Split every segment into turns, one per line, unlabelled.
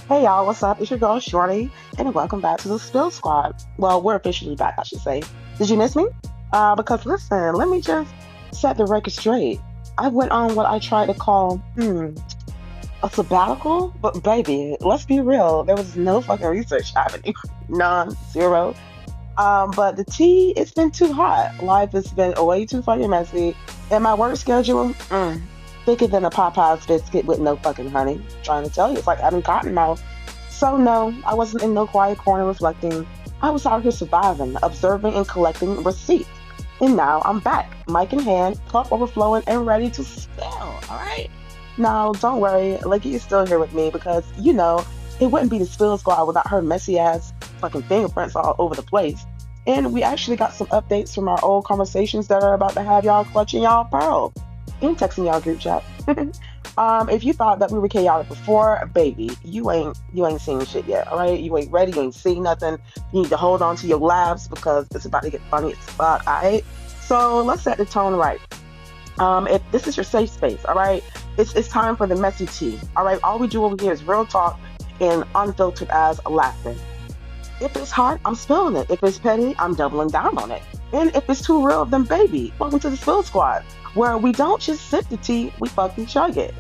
Hey y'all, what's up? It's your girl Shorty, and welcome back to the Spill Squad. Well, we're officially back, I should say. Did you miss me? Because listen, let me just set the record straight. I went on what I tried to call a sabbatical, but baby, let's be real, there was no fucking research happening. None, zero. But the tea, it's been too hot. Life has been way too fucking messy, and my work schedule, thicker than a Popeye's biscuit with no fucking honey. Trying to tell you, it's like having cotton mouth. So no, I wasn't in no quiet corner reflecting. I was out here surviving, observing and collecting receipts. And now I'm back, mic in hand, cup overflowing, and ready to spill. All right. Now, don't worry, Lakey is still here with me because it wouldn't be the Spill Squad without her messy ass fucking fingerprints all over the place. And we actually got some updates from our old conversations that are about to have y'all clutching y'all pearl and texting y'all group chat. If you thought that we were chaotic before, baby, you ain't seen shit yet. All right, you ain't ready, you ain't seen nothing. You need to hold on to your laughs because it's about to get funny as fuck. All right, so let's set the tone right. If this is your safe space, all right, it's time for the messy tea. All right, all we do over here is real talk and unfiltered as laughter. If it's hot, I'm spilling it. If it's petty, I'm doubling down on it. And if it's too real, then baby, welcome to the Spill Squad, where we don't just sip the tea, we fucking chug it.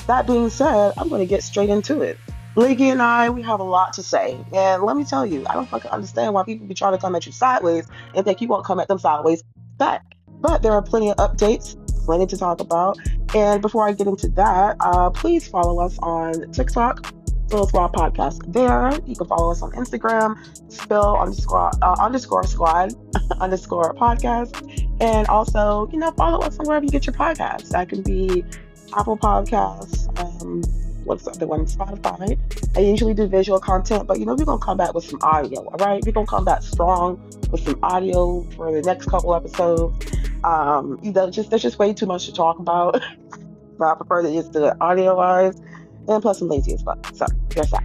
That being said, I'm going to get straight into it. Leaky and I, we have a lot to say. And let me tell you, I don't fucking understand why people be trying to come at you sideways and think you won't come at them sideways back. But there are plenty of updates, plenty to talk about. And before I get into that, please follow us on TikTok, Spill Squad Podcast. There, you can follow us on Instagram, Spill underscore squad underscore podcast. And also, follow us on wherever you get your podcasts. That can be Apple Podcasts, what's the other one? Spotify. I usually do visual content, but we're gonna come back with some audio, all right? We're gonna come back strong with some audio for the next couple episodes. There's just way too much to talk about. So I prefer to just do it audio wise. And plus I'm lazy as fuck. So there's that.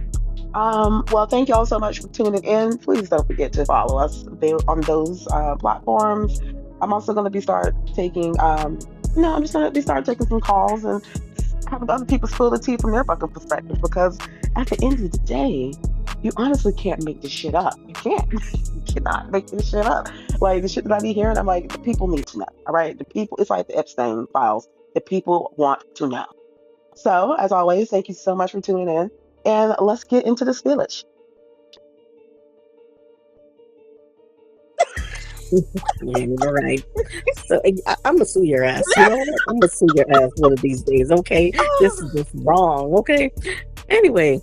Well, thank you all so much for tuning in. Please don't forget to follow us on those platforms. I'm also going to be start taking, I'm just going to be start taking some calls and having other people spill the tea from their fucking perspective. Because at the end of the day, you honestly can't make this shit up. You can't. You cannot make this shit up. Like the shit that I be hearing, I'm like, the people need to know. All right, the people. It's like the Epstein files. The people want to know. So, as always, thank you so much for tuning in, and let's get into the spillage.
Yeah, you're right. So I'm gonna sue your ass. You know what? I'm gonna sue your ass one of these days. Okay, this is just wrong. Okay. Anyway,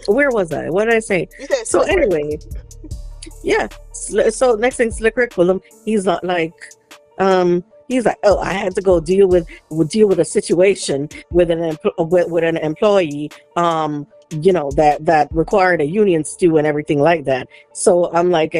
where was I? What did I say?
You said
So
so quick.
anyway, yeah. So next thing, Slick Rick Willem, he's not like, he's like, oh, I had to go deal with a situation with with an employee, that required a union stew and everything like that. So I'm like,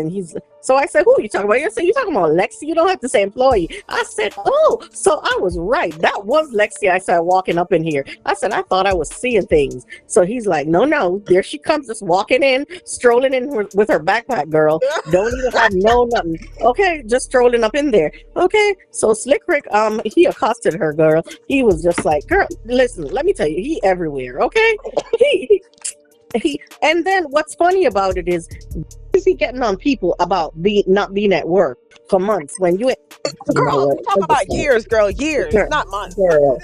so I said, who are you talking about? You said, you talking about Lexi? You don't have to say employee. I said, oh, so I was right. That was Lexi. I started walking up in here. I said, I thought I was seeing things. So he's like, no, there she comes, just walking in, strolling in with her backpack, girl. Don't even have nothing. Okay, just strolling up in there. Okay, so Slick Rick, he accosted her, girl. He was just like, girl, listen, let me tell you, he everywhere. Okay, and then what's funny about it is he getting on people about not being at work for months when you know
Girl,
what?
we talking about years, girl, years,
Girl,
not months.
girl,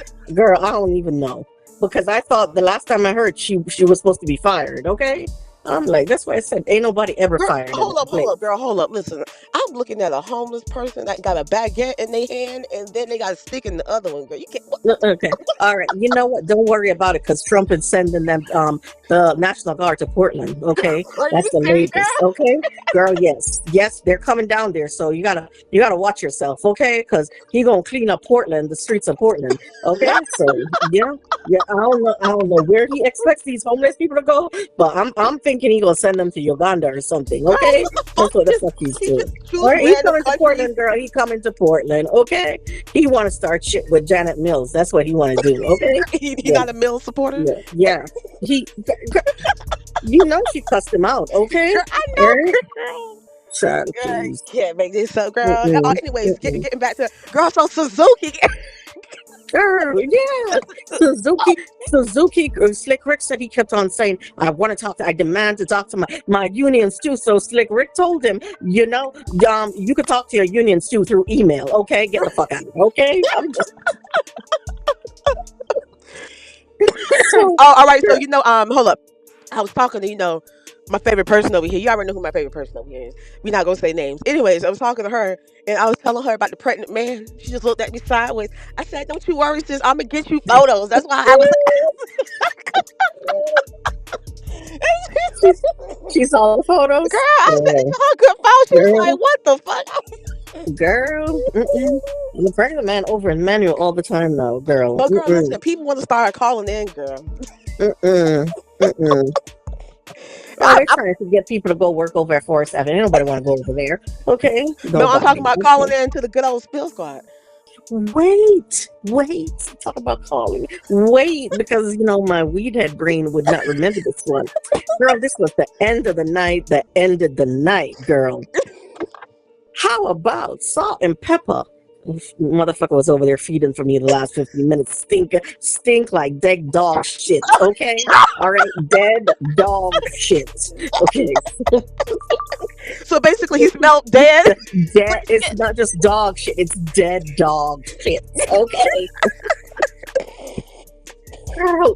I don't even know because I thought the last time I heard she was supposed to be fired. Okay, I'm like, that's why I said ain't nobody ever
Girl,
fired at
hold
that
up,
place.
girl, hold up. Listen, I'm looking at a homeless person that got a baguette in their hand, and then they got a stick in the other one. Girl, you can't. What?
Okay. All right. You know what? Don't worry about it because Trump is sending them the National Guard to Portland. Okay.
Are you
That's the
serious?
latest. Okay. Girl, yes, they're coming down there. So you gotta watch yourself, okay? Because he gonna clean up Portland, the streets of Portland. Okay. So yeah. Yeah, I don't know where he expects these homeless people to go, but I'm thinking he gonna send them to Uganda or something.
Girl,
Okay,
what the fuck?
that's what the fuck he's
He
doing.
just
All
choose
right, he's
random
coming to
countries.
Portland, girl. He coming to Portland. Okay, he want to start shit with Janet Mills. That's what he want to do. Okay,
He
yeah,
not a mill supporter.
yeah. He, she cussed him out. Okay,
Girl, I
all
know,
right,
girl.
child,
Girl, you
please.
can't make this up, girl.
Mm-mm,
Anyways,
mm-mm.
getting back to girl. So Suzuki.
Girl, yeah. Suzuki, Slick Rick said he kept on saying, I demand to talk to my unions too. So Slick Rick told him, you could talk to your unions too through email. Okay, get the fuck out. Okay, I'm just
Oh,
so.
all right. So hold up. I was talking to my favorite person over here. You already know who my favorite person over here is. We're not gonna say names. Anyways, I was talking to her and I was telling her about the pregnant man. She just looked at me sideways. I said, "Don't you worry, sis. I'm gonna get you photos." That's why I was.
she's she's all the
Girl,
photos.
I sent it
Girl,
to her good phone. She was like,
girl,
"What the fuck?"
girl. Mm-mm. The pregnant man over in manual all the time now. Girl.
But girl,
Mm-mm.
listen, people want to start calling in, girl.
Mm-mm. Mm-mm. Oh,
I,
they're trying to get people to go work over at 407. Ain't nobody want to go over there. Okay,
no, I'm talking
nobody.
about calling
Okay.
in to the good old Spill Squad.
Wait. Talk about calling. Wait, because my weed head brain would not remember this one. Girl, this was the end of the night that ended the night, girl. How about salt and pepper? Motherfucker was over there feeding for me the last 15 minutes. Stink like dead dog shit. Okay? All right? Dead dog shit. Okay.
So basically, he smelled dead.
Dead. It's not just dog shit. It's dead dog shit. Okay? Girl,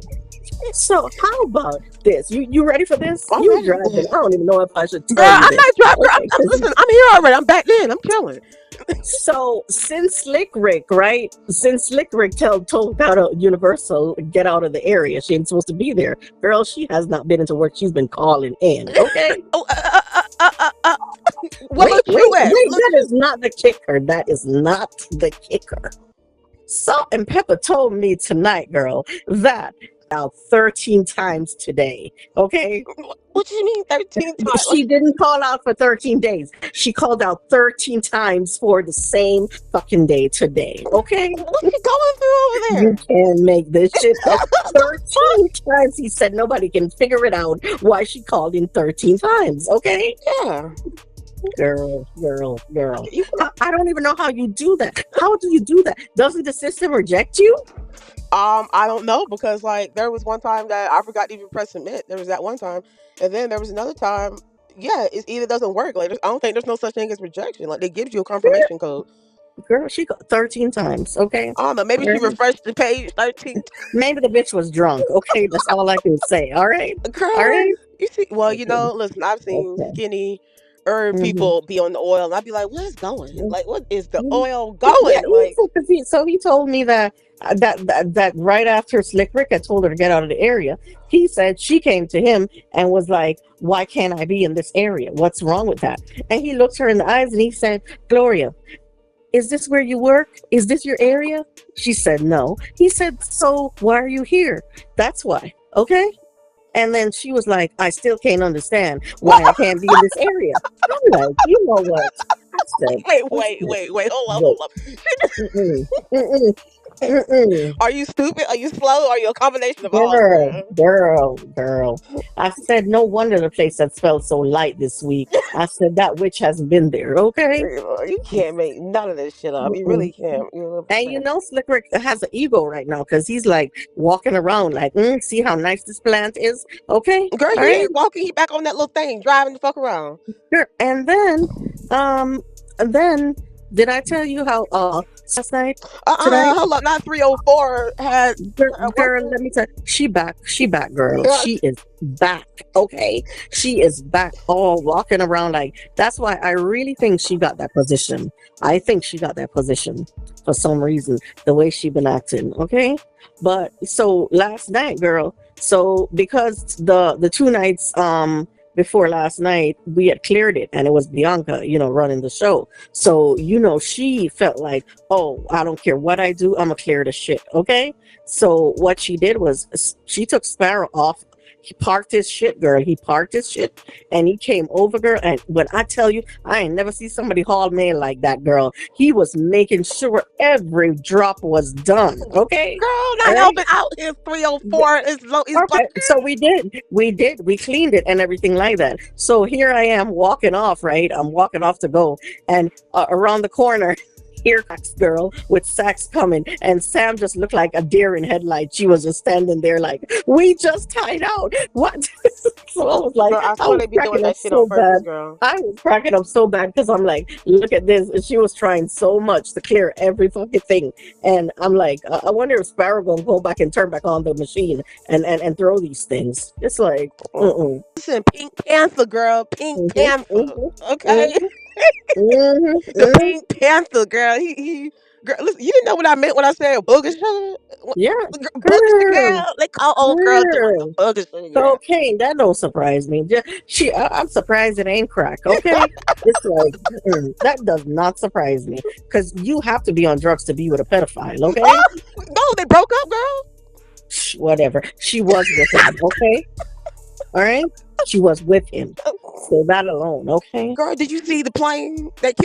so how about this? You ready for this?
I'm
You
ready.
driving. I don't even know if I should
Girl,
tell you
I'm
this.
not driving. Girl,
Okay, because
listen, I'm here already. I'm back in. I'm chilling.
so since Slick Rick, right? Since Slick Rick told out of Universal get out of the area, she ain't supposed to be there. Girl, she has not been into work. She's been calling in. Okay.
Oh, where Lil Chew at? Lil
That
Chew.
is not the kicker. That is not the kicker. Salt and Pepper told me tonight, girl, that out 13 times today. Okay.
What you mean 13 times?
She didn't call out for 13 days. She called out 13 times for the same fucking day today. Okay?
What's she going through over
You
there?
can make this shit up. 13 times he said nobody can figure it out why she called in 13 times. Okay?
Yeah.
Girl.
You,
I don't even know how you do that. How do you do that? Doesn't the system reject you?
I don't know because there was one time that I forgot to even press submit. There was that one time, and then there was another time. Yeah, it either doesn't work. I don't think there's no such thing as rejection. Like they gives you a confirmation code.
Girl, she got 13 times. Okay?
I don't know. Maybe she refreshed the page 13
Maybe the bitch was drunk. Okay? That's all I can say. All right? All
Girl,
right?
you see, well,
Okay.
listen, I've seen
Okay.
skinny herb
Mhm.
people be on the oil, and I'd be like, "What is going? Like, what is the
Mhm.
oil
Yeah,
going?" Like,
so he told me that right after Slick Rick had told her to get out of the area, he said she came to him and was like, "Why can't I be in this area? What's wrong with that?" And he looked her in the eyes and he said, "Gloria, is this where you work? Is this your area?" She said, "No." He said, "So why are you here?" That's why. Okay. And then she was like, "I still can't understand why I can't be in this area." I'm like, you know what? I said,
hold
wait.
up.
Mm-mm, mm-mm, mm-mm.
Are you stupid? Are you slow? Are you a combination of all,
Girl,
girl?
girl. I said, no wonder the place has felt so light this week. I said, that witch has been there, okay?
You can't make none of this shit up. You
Mm-mm.
really can't. You
And
really
Slick Rick has an ego right now because he's like walking around like, see how nice this plant is? Okay,
girl,
all
he
right.
ain't walking. He back on that little thing, driving the fuck around.
Sure. Um, and then, did I tell you how last night tonight?
Hold up. Not 304 had what?
Girl, let me tell you, she back, girl. She is back. Okay, she is back, all walking around like. That's why I really think she got that position. I think she got that position for some reason. The way she been acting. Okay, but so last night, girl. So because the 2 nights before last night we had cleared it and it was Bianca, running the show. So she felt like, oh, I don't care what I do, I'm gonna clear the shit. Okay. So what she did was she took Sparrow off. He parked his shit, girl. He parked his shit and he came over, girl. And when I tell you, I ain't never see somebody haul mail like that, girl. He was making sure every drop was done. Okay.
Girl,
All
not
right.
helping out his 304 is low. Is
Okay, so we cleaned it and everything like that. So here I am walking off, right? I'm walking off to go, and around the corner, Here comes girl with sacks coming, and Sam just looked like a deer in headlights. She was just standing there like, we just tied out. What? So I was like,
Girl, I
I
swear
was
they be doing
cracking up
that shit on
so
purpose,
bad.
girl.
I was cracking up so bad because I'm like, look at this. And she was trying so much to clear every fucking thing. And I'm like, I wonder if Sparrow gonna go back and turn back on the machine and throw these things. It's like, mm-mm.
Listen, Pink Panther, girl. Pink
Mhm,
Panther.
mhm,
Okay?
mhm, mhm,
The
mhm.
Pink Panther, girl. Girl, listen, you didn't know what I meant when I said booger sugar?
Yeah,
Booger sugar,
girl,
girl. They call old girl doing the
girl.
booger sugar, girl.
Cocaine, that don't surprise me. I'm surprised it ain't crack. Okay, it's like that does not surprise me because you have to be on drugs to be with a pedophile. Okay,
Oh, no, they broke up, girl.
whatever. She was with him. Okay, all right. She was with him. So that alone. Okay,
Girl, did you see the plane that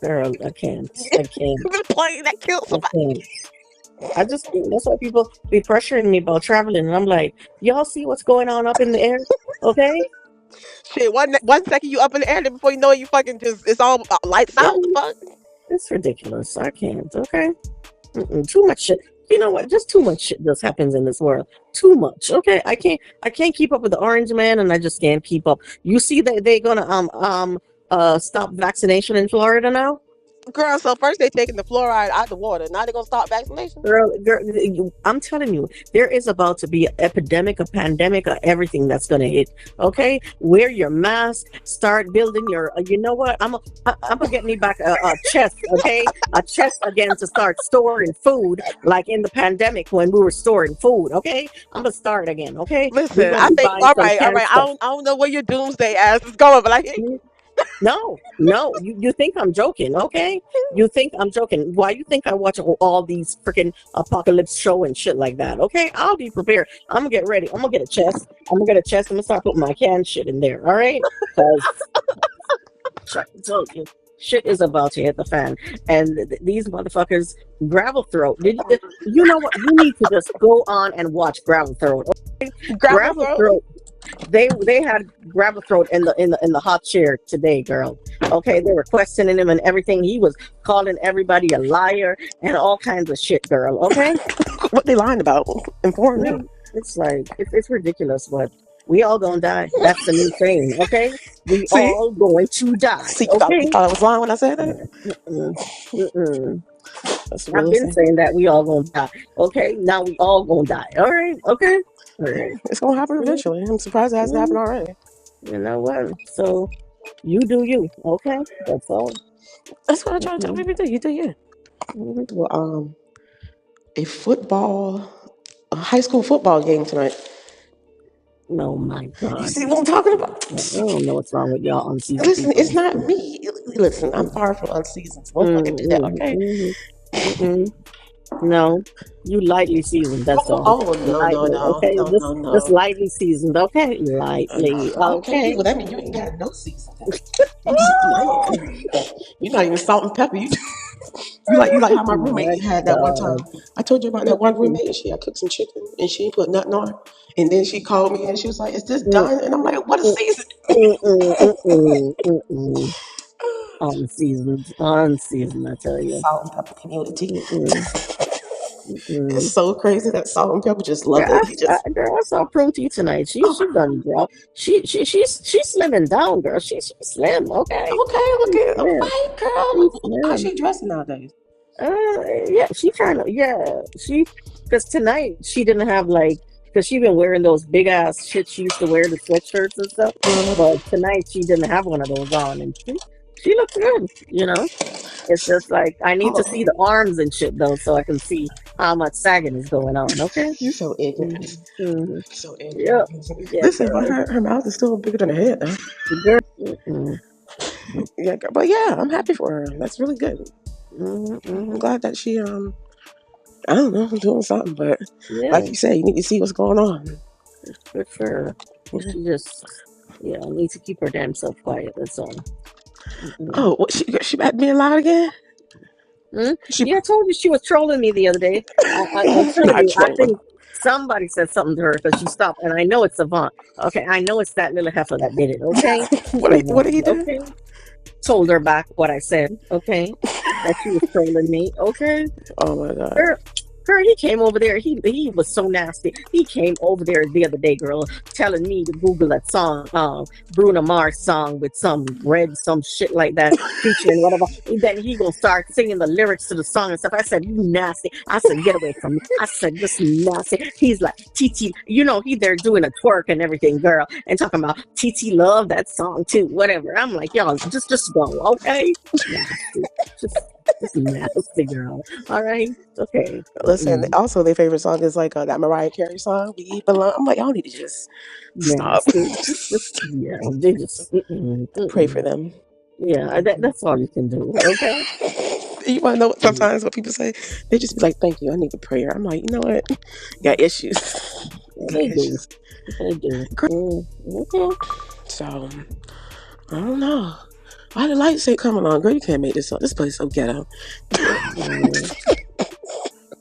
girl, I can't. I can't.
the plane that killed
I
somebody?
can't. I just that's why people be pressuring me about traveling, and I'm like, y'all see what's going on up in the air? Okay.
Shit, one second you up in the air, then before you know it, you fucking just it's all lights
Yeah,
out. The fuck.
it's ridiculous. I can't. Okay. Too much shit. You know what? Just too much shit just happens in this world. Too much. Okay. I can't keep up with the Orange Man, and I just can't keep up. You see that they're gonna stop vaccination in Florida now?
Girl, so first they taking the fluoride out the water. Now they gonna start vaccination.
Girl, I'm telling you, there is about to be an epidemic, a pandemic, of everything that's gonna hit. Okay, wear your mask. Start building your. You know what? I'm gonna get me back a chest. Okay, a chest again to start storing food, like in the pandemic when we were storing food. Okay, I'm gonna start again. Okay, we're
Listen,
gonna
I
be
think
buying
all
some
right, all
canned
right.
stuff.
I don't know where your doomsday ass is going, but I hear you.
No, no, you think I'm joking, okay? You think I'm joking. Why you think I watch all these freaking apocalypse show and shit like that, okay? I'll be prepared. I'm gonna get ready. I'm gonna get a chest. I'm gonna get a chest. I'm gonna start putting my canned shit in there, all right? Because I told you, shit is about to hit the fan. And these motherfuckers, Gravel Throat. You know what? You need to just go on and watch Gravel Throat.
Gravel
Gravel
throat.
Throat, they had Grab a Throat in the hot chair today, girl. Okay, they were questioning him and everything. He was calling everybody a liar and all kinds of shit, girl. Okay,
What they lying about? Inform
yeah,
me.
it's like it's ridiculous, but we all gonna die. That's the new saying. Okay, we
See,
all going to die.
see, you
Okay.
thought I was lying when I said that.
Mm-mm, mm-mm.
That's the
I've
realest
been
thing.
saying that we all gonna die. Okay, now we all gonna die. All right. Okay. All right.
It's gonna happen
Mhm,
eventually. I'm surprised it hasn't happened
mhm.
already.
You know what? So you do you. Okay, that's all.
That's what I try to tell
Mm-mm.
people to do. You do you.
Mhm.
Well, a football, a high school football game tonight.
Oh my
You
God.
see what I'm talking about?
I don't know what's wrong with y'all unseasoned
Listen,
people.
it's not me. Listen, I'm far from unseasoned. So don't fucking do that,
Mm-mm,
okay?
mm-mm, mm-mm. No, you lightly seasoned. That's
Oh,
all.
oh no, no,
Lightly,
no,
okay.
no, no,
Just
no.
lightly seasoned, okay. Lightly,
Okay,
okay.
well that means you ain't got no seasoning. You just you're not even salt and pepper. You like how my
My
roommate had that one time.
God.
I told you about that one
Mm-mm,
roommate and she had cooked some chicken and she ain't put nothing on it. And then she called me and she was like, "Is this
mm,
done?" And I'm like, "What is
mm,
season?"
mm-mm, mm-mm, mm-mm. Unseasoned, unseasoned. I tell you.
Salt and pepper community.
Mm-mm,
It's
mm-mm.
so crazy that salt and pepper just love
Girl,
it. He just
girl, I saw Prunty tonight. She
oh,
done girl. She's slimming down, girl. She's slim. Okay,
okay, look
she's
at all
slim.
right, girl.
She's
How
slim.
she dressing nowadays?
Yeah, she trying to. Yeah, because tonight she didn't have like because she been wearing those big ass shit she used to wear the sweatshirts and stuff. But tonight she didn't have one of those on, and she looks good. You know, it's just like I need to see
Oh,
the arms and shit though, so I can see how much sagging is going on. Okay.
you so ignorant.
Mm-hmm.
So
Yeah,
ignorant.
yeah,
Listen, but
girl,
her mouth is still bigger than her head, though.
girl. Mm-mm.
Yeah, girl. But yeah, I'm happy for her. That's really good.
Mm-hmm,
I'm
mm-hmm.
glad that she I don't know, doing something. But like
Yeah,
you said, you need to see what's going on.
good for her. She just, yeah, needs to keep her damn self quiet. That's all. Mm-mm.
Oh, what she back being loud again?
Mm?
She
Yeah, I told you she was trolling me the other day. I'm telling
not
you, I
trolling.
think somebody said something to her because she stopped, and I know it's Savant. Okay, I know it's that little heifer that did it. Okay,
What
Savant.
did he do?
Okay, told her back what I said. Okay, that she was trolling me. Okay.
Oh my god.
Girl, girl, he came over there. He was so nasty. He came over there the other day, girl, telling me to Google that song, Bruno Mars song with some red, some shit like that, featuring whatever. And then he gonna start singing the lyrics to the song and stuff. I said, "You nasty." I said, "Get away from me." I said, "This nasty." He's like, "TT," he there doing a twerk and everything, girl, and talking about TT love that song too, whatever. I'm like, y'all, just go, okay? Nasty, just just nasty, girl. All right. Okay.
Listen,
Mm-mm.
also their favorite song is like that Mariah Carey song, "We Belong." I'm like, y'all need to just stop.
Nasty. Just yeah. They just
Pray for
mm-mm.
them.
Yeah. That's all you can do. Okay.
You want to know what
Mm.
sometimes what people say? They just be like, "Thank you, I need a prayer." I'm like, you know what? Got issues. Got
They do.
issues.
They do.
Girl.
Okay.
So I don't know. Why the lights ain't coming on? Girl, you can't make this up. This place so ghetto.
Mm-mm.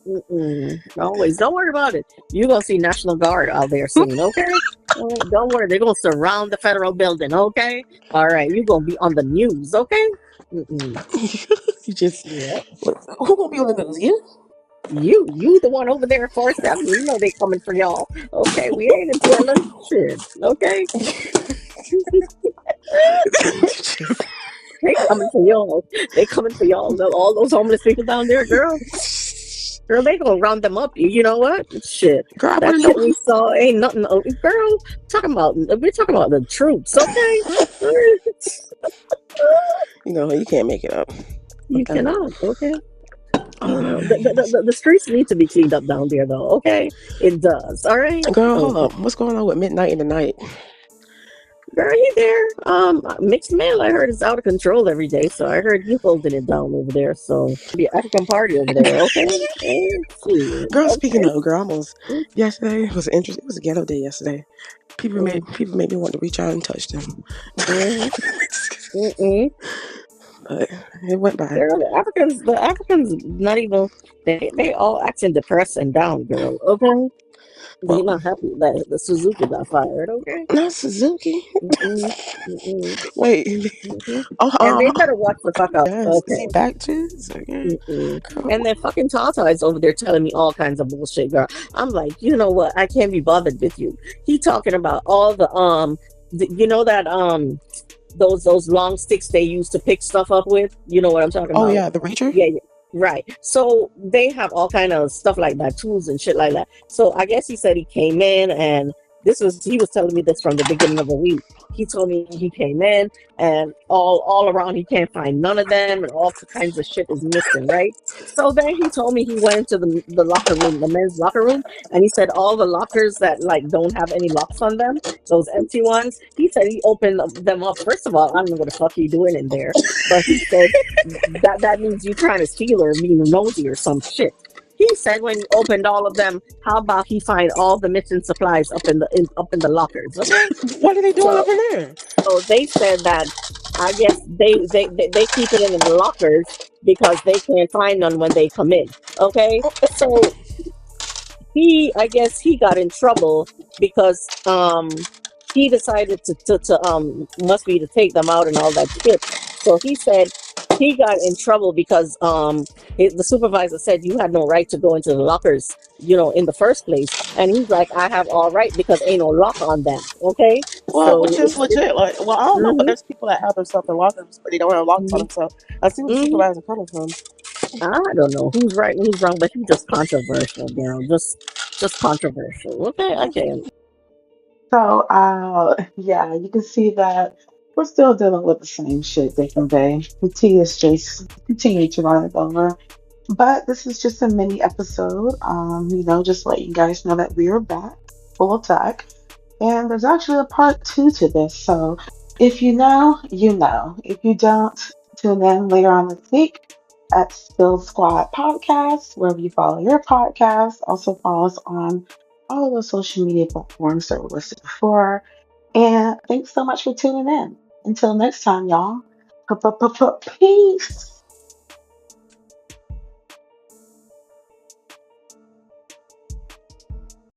Mm-mm. Always. Don't worry about it. You're gonna see National Guard out there soon. Okay. All right. Don't worry. They're gonna surround the federal building. Okay. All right. You're gonna be on the news. Okay. Mm-mm.
You just
Yeah.
who gonna be on the news? You?
You the one over there at Forest Avenue. You know they coming for y'all. Okay, we ain't in Portland. Shit. Okay. They coming for y'all. They coming for y'all. All those homeless people down there, girl. Girl, they gonna round them up. You know what? Shit.
Girl, I
That
wanna
shit
know.
we saw ain't nothing. Girl, we're talking about the troops, okay?
You know, you can't make it up.
You
Okay.
cannot, okay? You know,
Yes.
the streets need to be cleaned up down there, though, okay? It does, all right?
Girl, hold
Okay.
up. What's going on with midnight in the night?
Girl, he there. Mixed mail, I heard, is out of control every day, so I heard you holding it down over there, so be an African party over there, okay? Shit,
Girl, speaking
okay.
of, girl, almost yesterday was interesting. It was a ghetto day yesterday. People made me want to reach out and touch them.
Mm-hmm. Mm-mm.
But it went by.
Girl, the Africans, not even they all acting depressed and down, girl. Okay, they
Well,
not happy that the Suzuki got fired. Okay,
not Suzuki.
mm-mm, mm-mm,
Wait.
mm-mm.
Oh,
And they better watch the fuck out.
yes. Is he
Okay.
back too? Okay.
Mm-mm.
Girl.
And then fucking Tata is over there telling me all kinds of bullshit, girl. I'm like, you know what? I can't be bothered with you. He talking about all you know that those long sticks they use to pick stuff up with. You know what I'm talking
Oh
about?
yeah, the reacher.
Yeah, yeah. Right. So they have all kind of stuff like that, tools and shit like that. So I guess he said he came in and he was telling me this from the beginning of the week. He told me he came in and all around he can't find none of them and all kinds of shit is missing, right? So then he told me he went into the locker room, the men's locker room, and he said all the lockers that like don't have any locks on them, those empty ones, he said he opened them up. First of all, I don't know what the fuck he doing in there, but he said that means you trying to steal or being nosy or some shit. He said when he opened all of them, how about he find all the missing supplies up in the lockers? Okay,
What are they doing up
so
in there?
they said that I guess they keep it in the lockers because they can't find none when they come in. Okay, so I guess he got in trouble because he decided to must be to take them out and all that shit. So he said he got in trouble because the supervisor said you had no right to go into the lockers, in the first place. And he's like, I have all right because ain't no lock on them. Okay,
Well,
so
which is legit. Like, well, I don't know, but
mhm,
there's people that have their stuff in lockers, but they don't have locks on
mhm,
them. So I see where the
mhm.
supervisor coming from.
I don't know who's right and who's wrong, but he's just controversial, girl. Just controversial. Okay, I can't.
So, yeah, you can see that we're still dealing with the same shit, different day. The tea is just continue to run it over. But this is just a mini episode. Just let you guys know that we are back, full attack. And there's actually a part two to this. So if you know, you know. If you don't, tune in later on this week at Spill Squad Podcast, wherever you follow your podcast. Also follow us on all of the social media platforms that were listed before. And thanks so much for tuning in. Until next time, y'all. Peace.